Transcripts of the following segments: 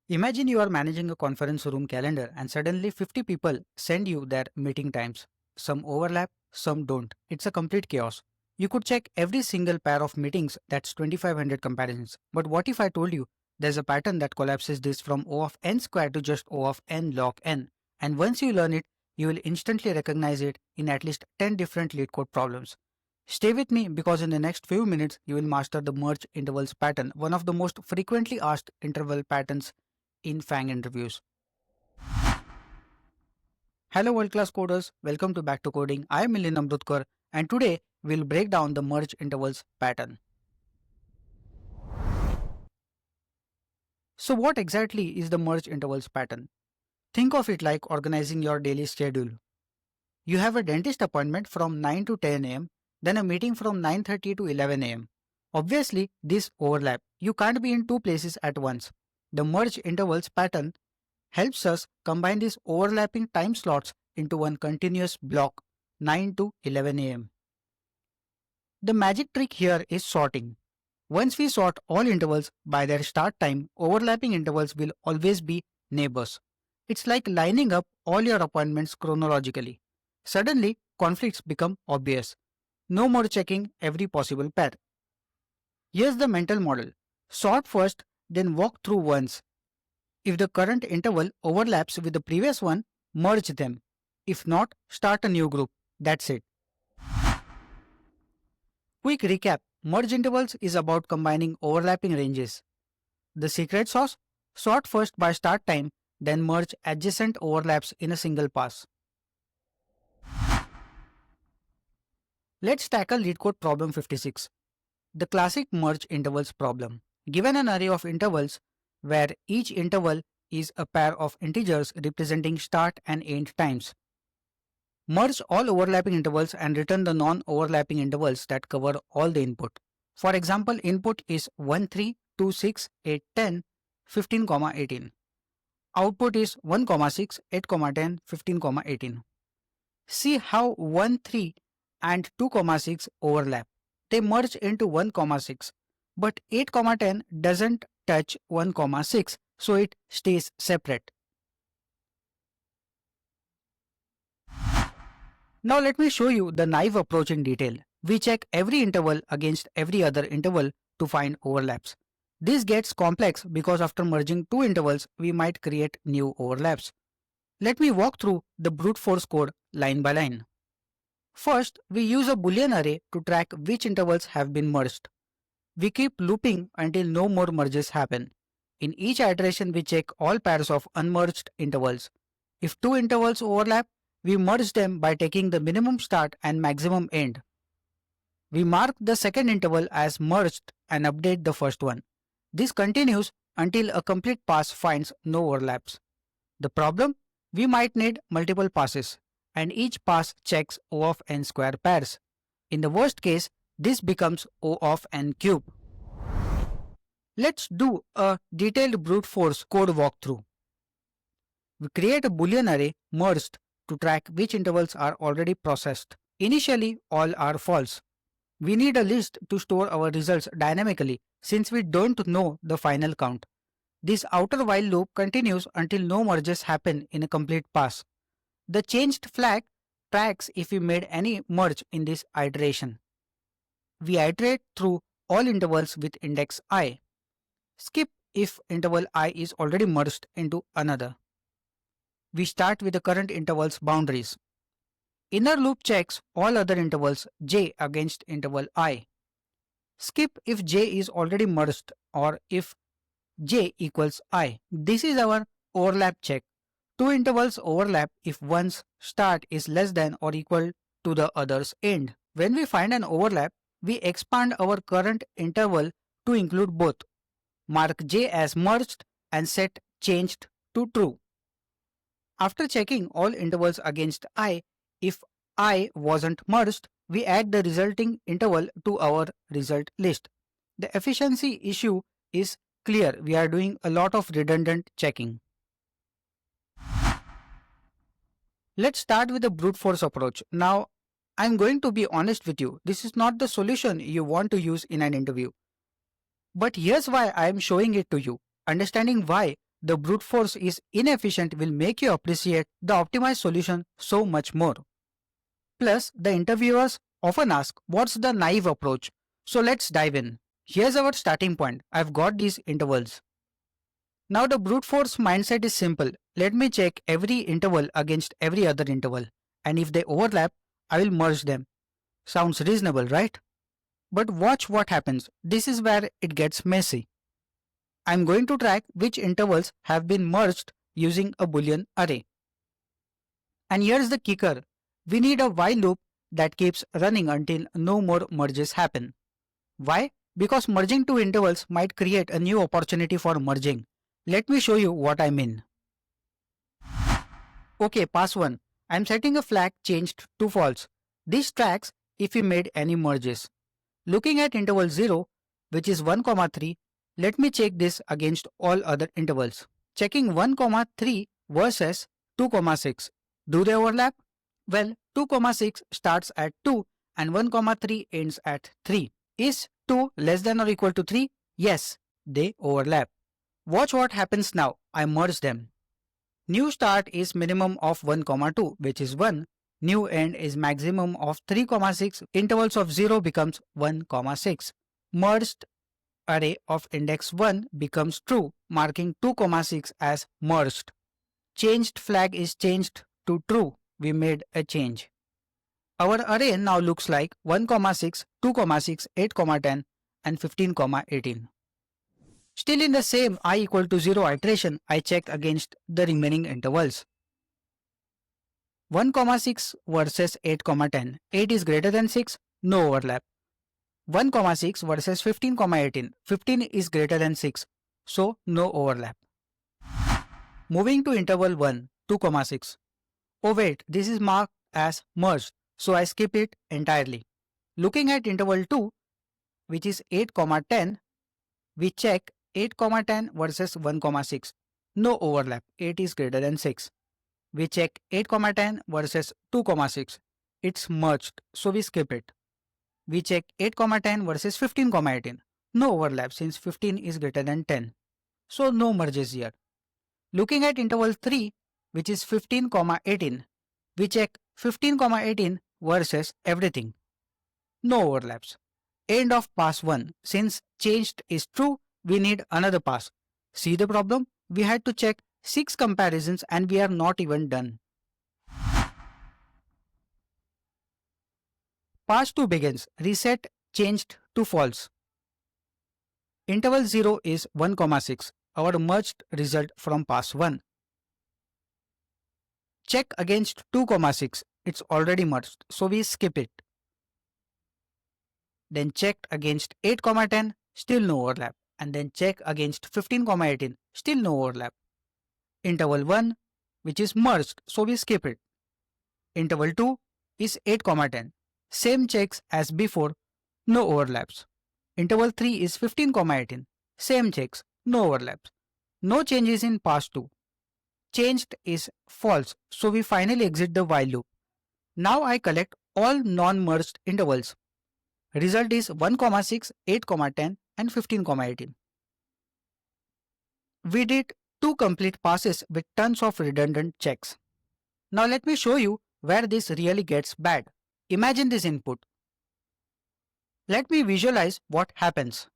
Imagine you are managing a conference room calendar and suddenly 50 people send you their meeting times. Some overlap, some don't. It's a complete chaos. You could check every single pair of meetings, that's 2500 comparisons. But what if I told you there's a pattern that collapses this from O of n squared to just O of n log n? And once you learn it, you will instantly recognize it in at least 10 different lead code problems. Stay with me because in the next few minutes you will master the merge intervals pattern, one of the most frequently asked interval patterns in FANG interviews. Hello world class coders, welcome to Back to Coding. I am Milind Amrutkar and today we'll break down the merge intervals pattern. So what exactly is the merge intervals pattern? Think of it like organizing your daily schedule. You have a dentist appointment from 9 to 10 am, then a meeting from 9:30 to 11 am. Obviously, this overlap. You can't be in two places at once. The merge intervals pattern helps us combine these overlapping time slots into one continuous block 9 to 11 am. The magic trick here is sorting. Once we sort all intervals by their start time, overlapping intervals will always be neighbors. It's like lining up all your appointments chronologically. Suddenly, conflicts become obvious. No more checking every possible pair. Here's the mental model. Sort first, then walk through once. If the current interval overlaps with the previous one, merge them. If not, start a new group. That's it. Quick recap. Merge intervals is about combining overlapping ranges. The secret sauce? Sort first by start time, then merge adjacent overlaps in a single pass. Let's tackle LeetCode problem 56. The classic merge intervals problem. Given an array of intervals where each interval is a pair of integers representing start and end times. Merge all overlapping intervals and return the non-overlapping intervals that cover all the input. For example, input is 1, 3, 2, 6, 8, 10, 15, 18. Output is 1, 6, 8, 10, 15, 18. See how 1, 3 and 2, 6 overlap. They merge into 1, 6, but 8, 10 doesn't touch 1, 6, so it stays separate. Now let me show you the naive approach in detail. We check every interval against every other interval to find overlaps. This gets complex because after merging two intervals, we might create new overlaps. Let me walk through the brute force code line by line. First, we use a Boolean array to track which intervals have been merged. We keep looping until no more merges happen. In each iteration, we check all pairs of unmerged intervals. If two intervals overlap, we merge them by taking the minimum start and maximum end. We mark the second interval as merged and update the first one. This continues until a complete pass finds no overlaps. The problem? We might need multiple passes, and each pass checks O of n square pairs. In the worst case, this becomes O of n cube. Let's do a detailed brute force code walkthrough. We create a Boolean array merged to track which intervals are already processed. Initially, all are false. We need a list to store our results dynamically since we don't know the final count. This outer while loop continues until no merges happen in a complete pass. The changed flag tracks if we made any merge in this iteration. We iterate through all intervals with index I. Skip if interval I is already merged into another. We start with the current interval's boundaries. Inner loop checks all other intervals j against interval I. Skip if j is already merged or if j equals I. This is our overlap check. Two intervals overlap if one's start is less than or equal to the other's end. When we find an overlap, we expand our current interval to include both. Mark j as merged and set changed to true. After checking all intervals against I, if I wasn't merged, we add the resulting interval to our result list. The efficiency issue is clear. We are doing a lot of redundant checking. Let's start with the brute force approach. Now, I'm going to be honest with you. This is not the solution you want to use in an interview. But here's why I am showing it to you. Understanding why the brute force is inefficient will make you appreciate the optimized solution so much more. Plus, the interviewers often ask, what's the naive approach? So let's dive in. Here's our starting point. I've got these intervals. Now the brute force mindset is simple. Let me check every interval against every other interval. And if they overlap, I will merge them. Sounds reasonable, right? But watch what happens. This is where it gets messy. I'm going to track which intervals have been merged using a Boolean array. And here's the kicker. We need a while loop that keeps running until no more merges happen. Why? Because merging two intervals might create a new opportunity for merging. Let me show you what I mean. Okay, pass 1. I'm setting a flag changed to false. This tracks if we made any merges. Looking at interval 0, which is 1, 3, let me check this against all other intervals. Checking 1, 3 versus 2, 6. Do they overlap? Well, 2, 6 starts at 2 and 1, 3 ends at 3. Is 2 less than or equal to 3? Yes, they overlap. Watch what happens now. I merge them. New start is minimum of 1, 2, which is 1. New end is maximum of 3, 6. Intervals of 0 becomes 1, 6. Merged array of index 1 becomes true, marking 2, 6 as merged. Changed flag is changed to true. We made a change. Our array now looks like 1, 6, 2, 6, 8, 10 and 15, 18. Still in the same I equal to 0 iteration, I check against the remaining intervals. 1, 6 versus 8, 10. 8 is greater than 6, no overlap. 1, 6 versus 15, 18. 15 is greater than 6, so no overlap. Moving to interval 1, 2, 6. Oh wait, this is marked as merged, so I skip it entirely. Looking at interval 2, which is 8, 10, we check 8, 10 versus 1, 6. No overlap, 8 is greater than 6. We check 8, 10 versus 2, 6. It's merged, so we skip it. We check 8, 10 versus 15, 18. No overlap since 15 is greater than 10. So no merges here. Looking at interval 3, which is 15, 18. We check 15, 18 versus everything. No overlaps. End of pass 1. Since changed is true, we need another pass. See the problem? We had to check 6 comparisons and we are not even done. Pass 2 begins. Reset changed to false. Interval 0 is 1, 6. Our merged result from pass 1. Check against 2, 6. It's already merged, so we skip it. Then checked against 8, 10. Still no overlap. And then check against 15, 18. Still no overlap. Interval 1, which is merged, so we skip it. Interval 2 is 8, 10. Same checks as before, no overlaps. Interval 3 is 15, 18. Same checks, no overlaps. No changes in pass 2. Changed is false, so we finally exit the while loop. Now I collect all non-merged intervals. Result is 1, 6, 8, 10 and 15, 18. We did 2 complete passes with tons of redundant checks. Now let me show you where this really gets bad. Imagine this input. Let me visualize what happens.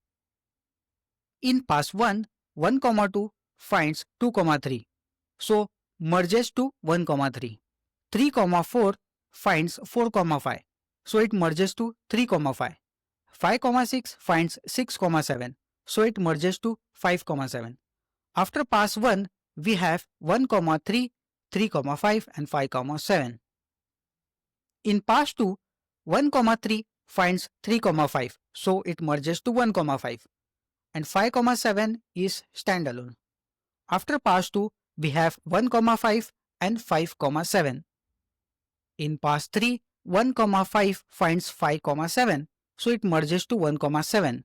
In pass 1, 1, 2 finds 2, 3. So merges to 1, 3. 3, 4 finds 4, 5. So it merges to 3, 5. 5, 6 finds 6, 7. So it merges to 5, 7. After pass 1, we have 1, 3, 3, 5 and 5, 7. In pass 2, 1, 3 finds 3, 5. So it merges to 1, 5. And 5, 7 is standalone. After pass 2, we have 1, 5 and 5, 7. In pass 3, 1, 5 finds 5, 7. So it merges to 1, 7.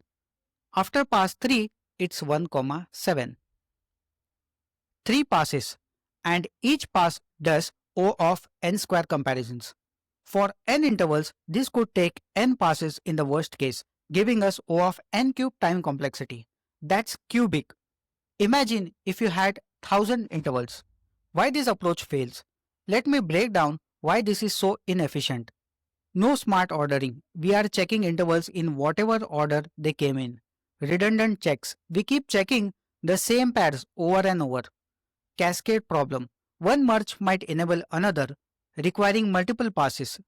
After pass 3, it's 1, 7. 3 passes, and each pass does O of n square comparisons. For n intervals, this could take n passes in the worst case, giving us O of n cube time complexity. That's cubic. Imagine if you had 1000 intervals. Why this approach fails? Let me break down why this is so inefficient. No smart ordering. We are checking intervals in whatever order they came in. Redundant checks. We keep checking the same pairs over and over. Cascade problem. One merge might enable another, requiring multiple passes.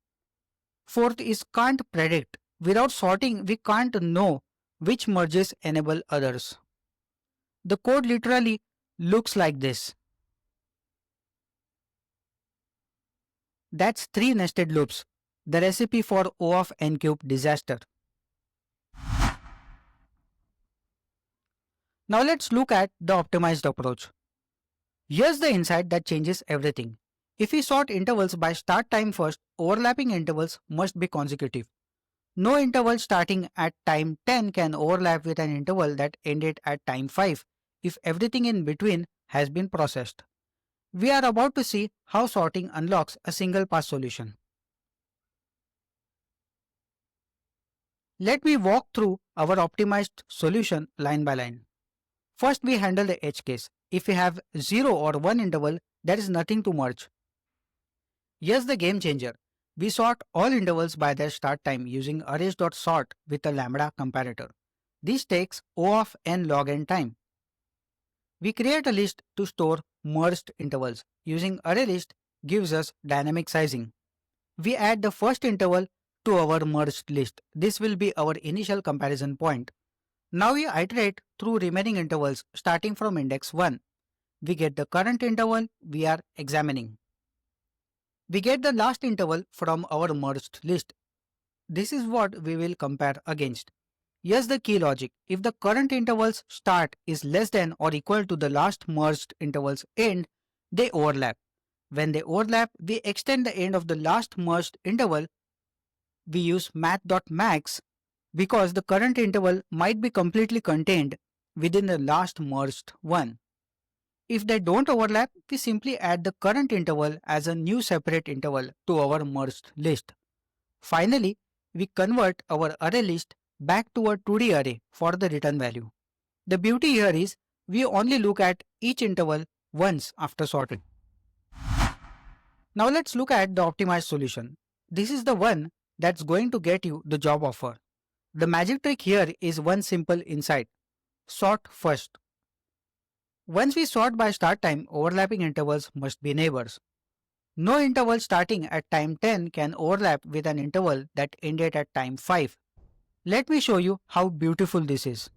Fourth is can't predict. Without sorting, we can't know which merges enable others. The code literally looks like this. That's 3 nested loops, the recipe for O of n cube disaster. Now let's look at the optimized approach. Here's the insight that changes everything. If we sort intervals by start time first, overlapping intervals must be consecutive. No interval starting at time 10 can overlap with an interval that ended at time 5 if everything in between has been processed. We are about to see how sorting unlocks a single pass solution. Let me walk through our optimized solution line by line. First, we handle the edge case. If we have 0 or 1 interval, there is nothing to merge. Here's the game changer. We sort all intervals by their start time using arrays.sort with a lambda comparator. This takes O of n log n time. We create a list to store merged intervals. Using ArrayList gives us dynamic sizing. We add the first interval to our merged list. This will be our initial comparison point. Now we iterate through remaining intervals starting from index 1. We get the current interval we are examining. We get the last interval from our merged list. This is what we will compare against. Here's the key logic. If the current interval's start is less than or equal to the last merged interval's end, they overlap. When they overlap, we extend the end of the last merged interval. We use math.max because the current interval might be completely contained within the last merged one. If they don't overlap, we simply add the current interval as a new separate interval to our merged list. Finally, we convert our array list back to a 2D array for the return value. The beauty here is we only look at each interval once after sorting. Now let's look at the optimized solution. This is the one that's going to get you the job offer. The magic trick here is one simple insight. Sort first. Once we sort by start time, overlapping intervals must be neighbors. No interval starting at time 10 can overlap with an interval that ended at time 5. Let me show you how beautiful this is.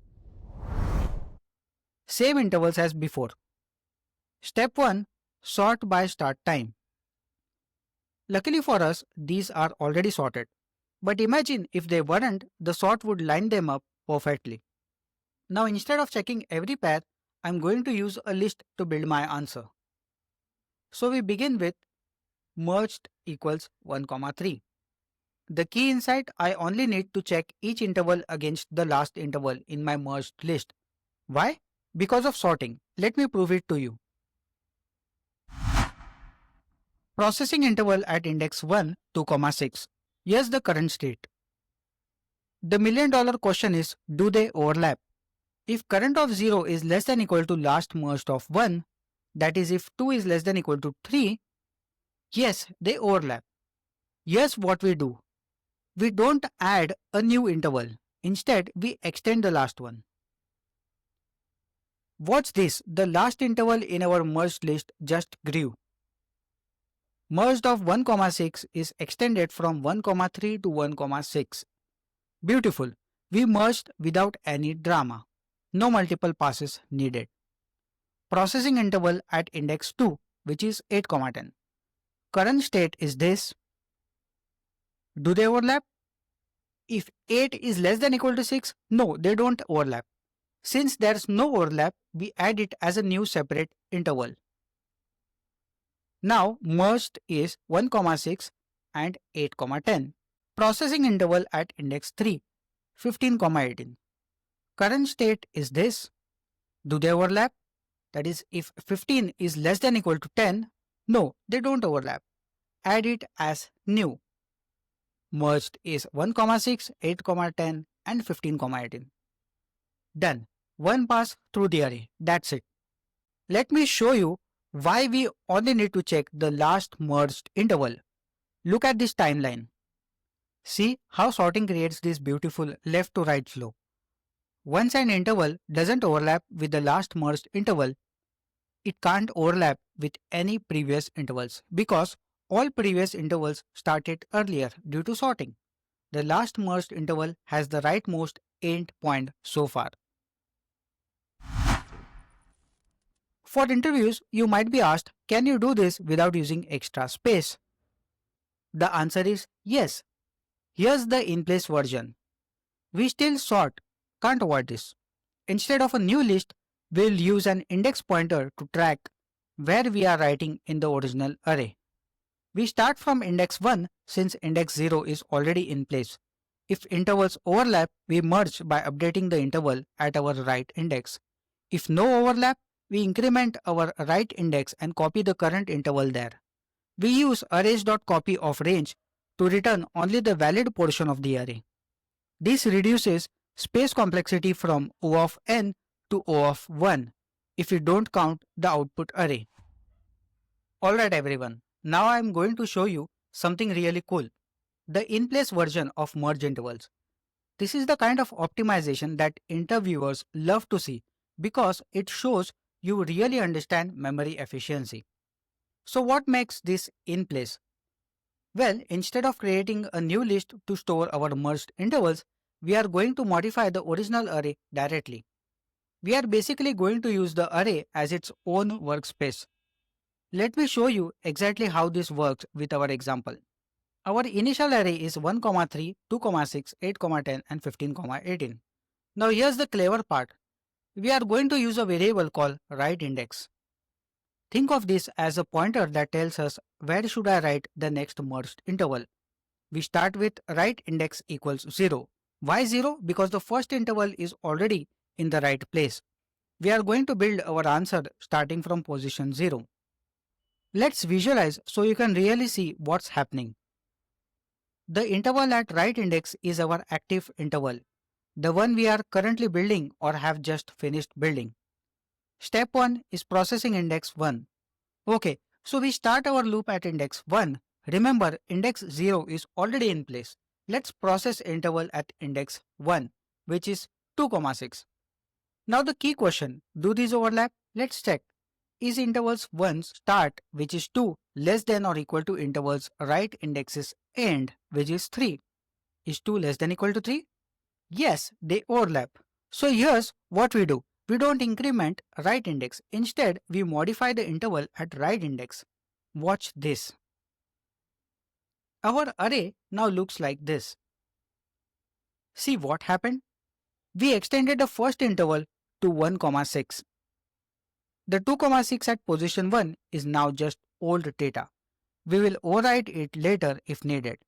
Same intervals as before. Step 1. Sort by start time. Luckily for us, these are already sorted. But imagine if they weren't, the sort would line them up perfectly. Now instead of checking every pair, I'm going to use a list to build my answer. So we begin with merged equals 1, 3. The key insight, I only need to check each interval against the last interval in my merged list. Why? Because of sorting. Let me prove it to you. Processing interval at index 1, 2, 6. Here's the current state. The million-dollar question is, do they overlap? If current of 0 is less than equal to last merged of 1, that is if 2 is less than equal to 3, yes, they overlap. Here's what we do. We don't add a new interval. Instead, we extend the last one. Watch this. The last interval in our merged list just grew. Merged of 1, 6 is extended from 1, 3 to 1, 6. Beautiful. We merged without any drama. No multiple passes needed. Processing interval at index 2, which is 8, 10. Current state is this. Do they overlap? If 8 is less than equal to 6, no, they don't overlap. Since there's no overlap, we add it as a new separate interval. Now merged is 1, 6 and 8, 10. Processing interval at index 3, 15, 18. Current state is this. Do they overlap? That is, if 15 is less than equal to 10, no, they don't overlap. Add it as new. Merged is 1, 6, 8, 10 and 15, 18. Done. One pass through the array. That's it. Let me show you why we only need to check the last merged interval. Look at this timeline. See how sorting creates this beautiful left to right flow. Once an interval doesn't overlap with the last merged interval, it can't overlap with any previous intervals because all previous intervals started earlier due to sorting. The last merged interval has the rightmost end point so far. For interviews, you might be asked, can you do this without using extra space? The answer is yes. Here's the in-place version. We still sort, can't avoid this. Instead of a new list, we'll use an index pointer to track where we are writing in the original array. We start from index 1 since index 0 is already in place. If intervals overlap, we merge by updating the interval at our right index. If no overlap, we increment our right index and copy the current interval there. We use arrays.copy of range to return only the valid portion of the array. This reduces space complexity from O of n to O of 1 if we don't count the output array. Alright everyone, now I am going to show you something really cool. The in-place version of merge intervals. This is the kind of optimization that interviewers love to see because it shows you really understand memory efficiency. So what makes this in place? Well, instead of creating a new list to store our merged intervals, we are going to modify the original array directly. We are basically going to use the array as its own workspace. Let me show you exactly how this works with our example. Our initial array is 1, 3, 2, 6, 8, 10 and 15, 18. Now here's the clever part. We are going to use a variable called writeIndex. Think of this as a pointer that tells us where should I write the next merged interval. We start with writeIndex equals 0. Why 0? Because the first interval is already in the right place. We are going to build our answer starting from position 0. Let's visualize so you can really see what's happening. The interval at writeIndex is our active interval, the one we are currently building or have just finished building. Step 1 is processing index 1. Okay, so we start our loop at index 1. Remember, index 0 is already in place. Let's process interval at index 1, which is 2, 6. Now the key question, do these overlap? Let's check. Is intervals 1 start, which is 2, less than or equal to intervals right indexes end, which is 3? Is 2 less than equal to 3? Yes, they overlap. So here's what we do. We don't increment right index. Instead, we modify the interval at right index. Watch this. Our array now looks like this. See what happened? We extended the first interval to 1, 6. The 2, 6 at position 1 is now just old data. We will overwrite it later if needed.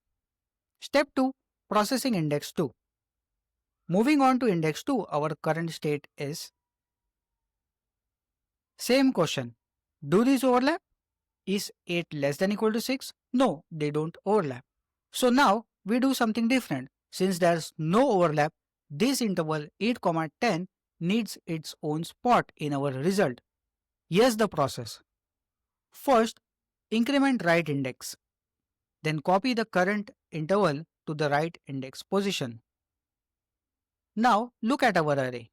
Step 2. Processing index 2. Moving on to index 2, our current state is. Same question. Do these overlap? Is 8 less than equal to 6? No, they don't overlap. So now we do something different. Since there's no overlap, this interval 8, 10 needs its own spot in our result. Here's the process. First, increment right index. Then copy the current interval to the right index position. Now look at our array.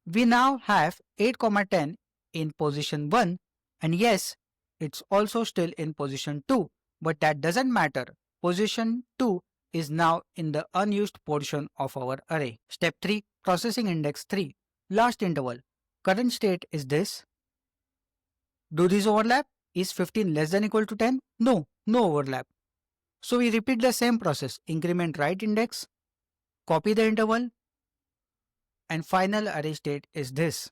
We now have 8, 10 in position 1 and yes, it's also still in position 2, but that doesn't matter. Position 2 is now in the unused portion of our array. Step 3. Processing index 3. Last interval. Current state is this. Do these overlap? Is 15 less than equal to 10? No, no overlap. So we repeat the same process. Increment right index, copy the interval, and final array state is this.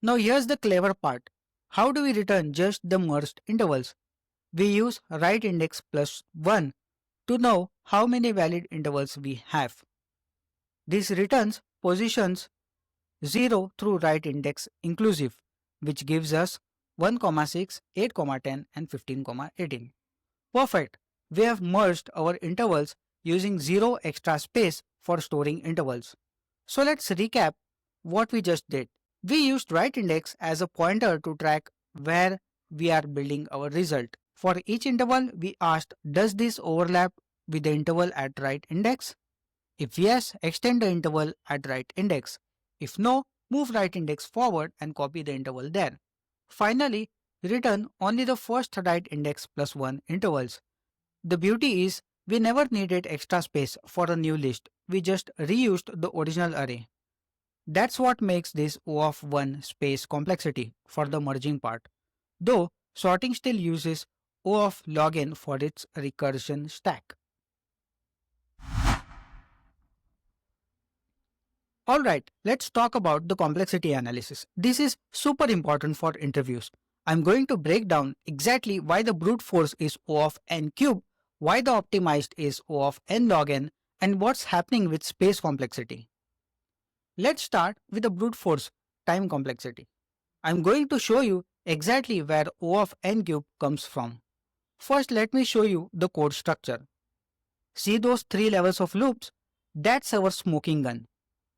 Now here's the clever part. How do we return just the merged intervals? We use writeIndex plus 1 to know how many valid intervals we have. This returns positions 0 through writeIndex inclusive, which gives us 1, 6, 8, 10 and 15, 18. Perfect. We have merged our intervals using 0 extra space for storing intervals. So let's recap what we just did. We used write index as a pointer to track where we are building our result. For each interval, we asked, does this overlap with the interval at right index? If yes, extend the interval at right index. If no, move right index forward and copy the interval there. Finally, return only the first right index plus 1 intervals. The beauty is, we never needed extra space for a new list. We just reused the original array. That's what makes this O of 1 space complexity for the merging part. Though, sorting still uses O of log n for its recursion stack. Alright, let's talk about the complexity analysis. This is super important for interviews. I'm going to break down exactly why the brute force is O of n cube, why the optimized is O of n log n, and what's happening with space complexity. Let's start with the brute force time complexity. I'm going to show you exactly where O of n cube comes from. First, let me show you the code structure. See those 3 levels of loops? That's our smoking gun.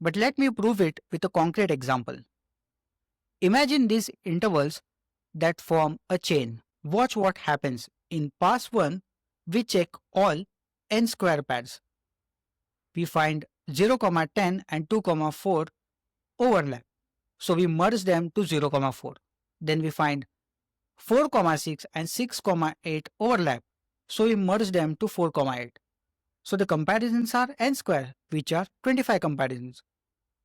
But let me prove it with a concrete example. Imagine these intervals that form a chain. Watch what happens. In pass 1, we check all n square pairs. We find 0, 10 and 2, 4 overlap. So we merge them to 0, 4. Then we find 4, 6 and 6, 8 overlap. So we merge them to 4, 8. So the comparisons are n square, which are 25 comparisons.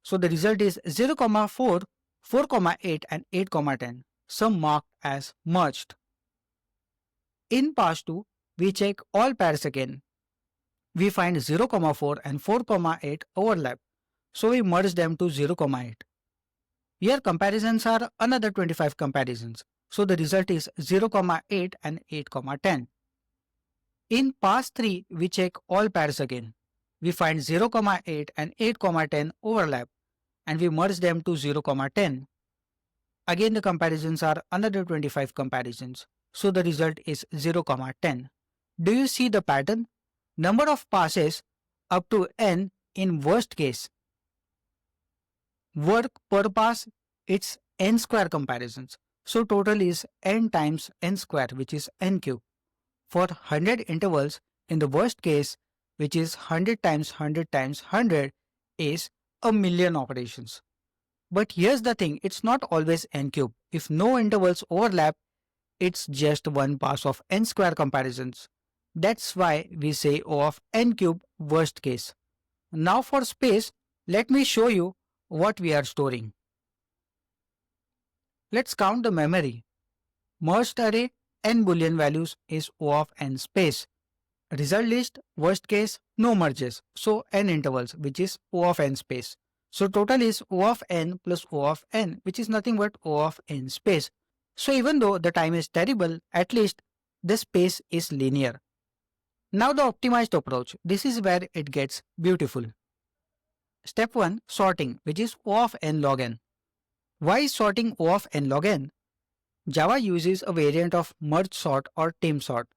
So the result is 0, 4, 4, 8 and 8, 10, some marked as merged. In pass 2, we check all pairs again. We find 0, 4 and 4, 8 overlap. So we merge them to 0, 8. Here comparisons are another 25 comparisons. So the result is 0, 8 and 8, 10. In pass 3, we check all pairs again. We find 0, 8 and 8, 10 overlap and we merge them to 0, 10. Again the comparisons are another 25 comparisons. So the result is 0, 10. Do you see the pattern? Number of passes up to n in worst case. Work per pass, it's n square comparisons. So total is n times n square, which is n cube. For 100 intervals, in the worst case, which is 100 times 100 times 100, is a million operations. But here's the thing, it's not always n cube. If no intervals overlap, it's just one pass of n square comparisons. That's why we say O of n cube worst case. Now for space, let me show you what we are storing. Let's count the memory. Merged array n boolean values is O of n space. Result list, worst case, no merges, so n intervals, which is O of n space. So total is O of n plus O of n, which is nothing but O of n space. So even though the time is terrible, at least the space is linear. Now the optimized approach, this is where it gets beautiful. Step 1, sorting, which is O of n log n. Why is sorting O of n log n? Java uses a variant of merge sort or tame sort.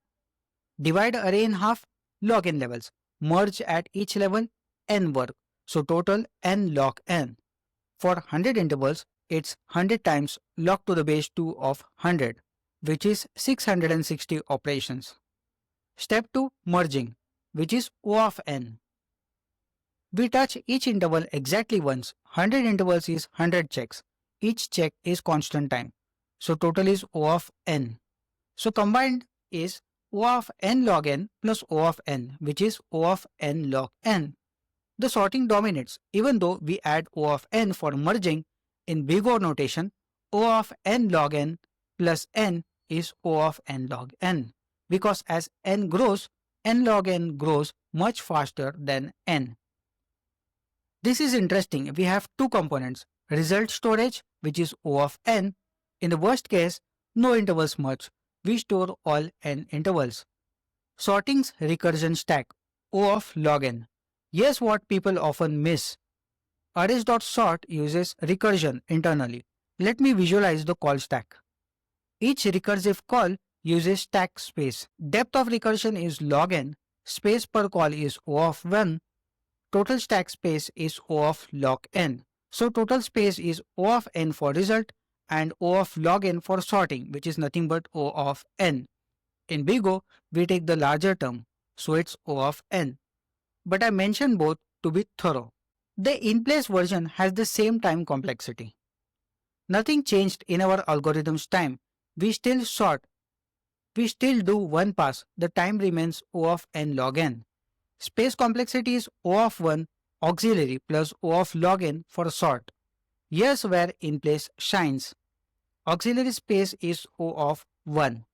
Divide array in half, log n levels. Merge at each level, n work. So total n log n. For 100 intervals, it's 100 times log to the base 2 of 100, which is 660 operations. Step 2, merging, which is O of n. We touch each interval exactly once. 100 intervals is 100 checks. Each check is constant time. So total is O of n. So combined is O of n log n plus O of n, which is O of n log n. The sorting dominates. Even though we add O of n for merging, in big O notation, O of n log n plus n is O of n log n. Because as n grows, n log n grows much faster than n. This is interesting. We have two components. Result storage, which is O of n. In the worst case, no intervals merge. We store all n intervals. Sorting's recursion stack, O of log n. Here's what people often miss. Arrays.sort uses recursion internally. Let me visualize the call stack. Each recursive call uses stack space. Depth of recursion is log n. Space per call is O of 1. Total stack space is O of log n. So total space is O of n for result and O of log n for sorting, which is nothing but O of n. In big O, we take the larger term, so it's O of n. But I mentioned both to be thorough. The in-place version has the same time complexity. Nothing changed in our algorithm's time. We still sort. We still do one pass. The time remains O of n log n. Space complexity is O of 1 auxiliary plus O of log n for sort. Here's where in place shines. Auxiliary space is O of 1.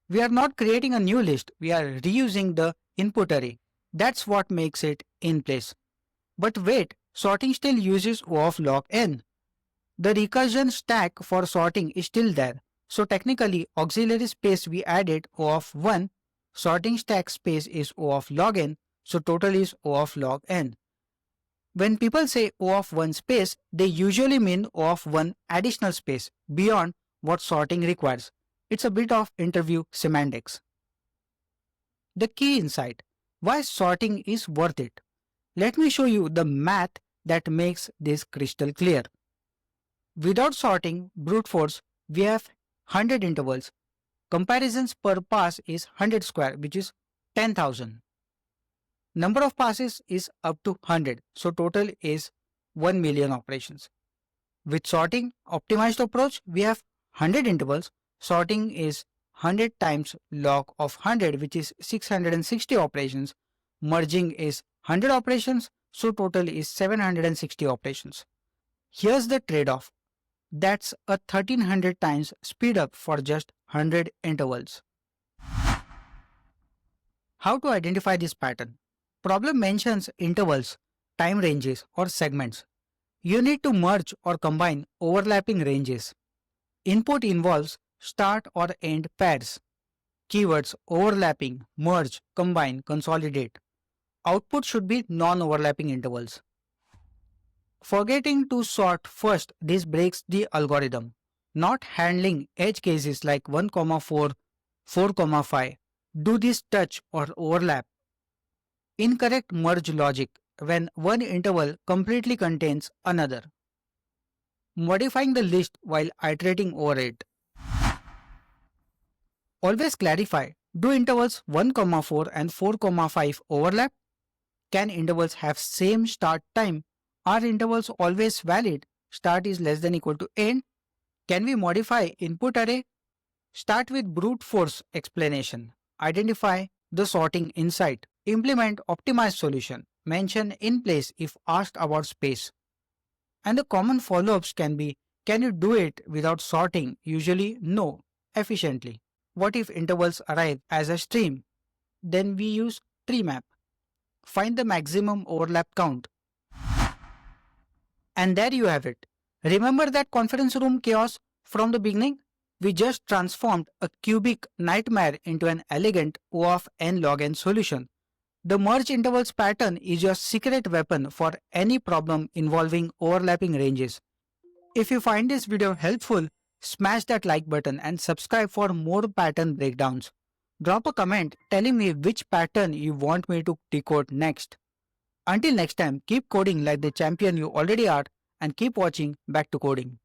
We are not creating a new list, we are reusing the input array. That's what makes it in place. But wait, sorting still uses O of log n. The recursion stack for sorting is still there. So technically, auxiliary space we added O of 1, sorting stack space is O of log n, so total is O of log n. When people say O of 1 space, they usually mean O of 1 additional space beyond what sorting requires. It's a bit of interview semantics. The key insight: why sorting is worth it. Let me show you the math that makes this crystal clear. Without sorting, brute force, we have 100 intervals. Comparisons per pass is 100 square, which is 10,000. Number of passes is up to 100, so total is 1 million operations. With sorting, optimized approach, we have 100 intervals. Sorting is 100 times log of 100, which is 660 operations. Merging is 100 operations, so total is 760 operations. Here's the trade-off. That's a 1300 times speed up for just 100 intervals. How to identify this pattern? Problem mentions intervals, time ranges, or segments. You need to merge or combine overlapping ranges. Input involves start or end pairs. Keywords overlapping, merge, combine, consolidate. Output should be non-overlapping intervals. Forgetting to sort first, this breaks the algorithm. Not handling edge cases like 1, 4, 4, 5. Do this touch or overlap. Incorrect merge logic when one interval completely contains another. Modifying the list while iterating over it. Always clarify, do intervals 1, 4 and 4, 5 overlap? Can intervals have same start time? Are intervals always valid? Start is less than equal to end? Can we modify input array? Start with brute force explanation. Identify the sorting insight. Implement optimized solution. Mention in place if asked about space. And the common follow-ups can be, can you do it without sorting? Usually no, efficiently. What if intervals arrive as a stream? Then we use tree map. Find the maximum overlap count. And there you have it. Remember that conference room chaos from the beginning? We just transformed a cubic nightmare into an elegant O of n log n solution. The merge intervals pattern is your secret weapon for any problem involving overlapping ranges. If you find this video helpful, smash that like button and subscribe for more pattern breakdowns. Drop a comment telling me which pattern you want me to decode next. Until next time, keep coding like the champion you already are and keep watching Back to Coding.